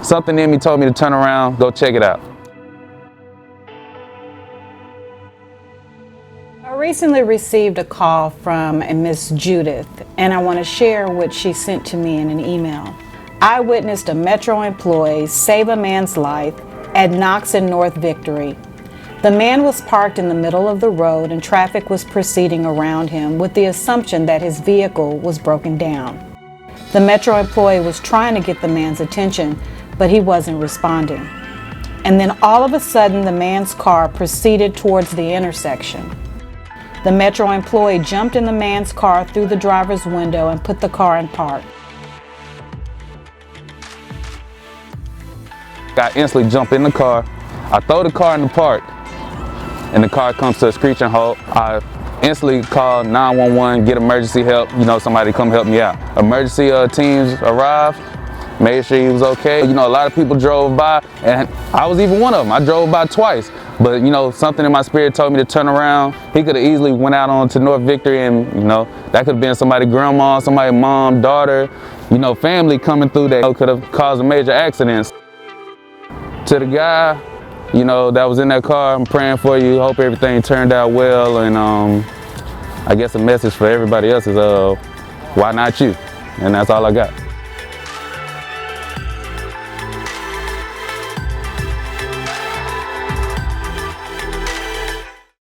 something in me told me to turn around, go check it out. I recently received a call from a Miss Judith, and I want to share what she sent to me in an email. I witnessed a Metro employee save a man's life at Knox and North Victory. The man was parked in the middle of the road and traffic was proceeding around him with the assumption that his vehicle was broken down. The Metro employee was trying to get the man's attention, but he wasn't responding. And then all of a sudden, the man's car proceeded towards the intersection. The Metro employee jumped in the man's car through the driver's window and put the car in park. I instantly jump in the car. I throw the car in the park, and the car comes to a screeching halt. I instantly call 911, get emergency help. Somebody come help me out. Emergency teams arrived, made sure he was okay. A lot of people drove by, and I was even one of them. I drove by twice, but something in my spirit told me to turn around. He could have easily went out onto North Victory, and that could have been somebody's grandma, somebody's mom, daughter, family coming through that could have caused a major accident. To the guy, that was in that car, I'm praying for you. Hope everything turned out well, and I guess a message for everybody else is, why not you? And that's all I got.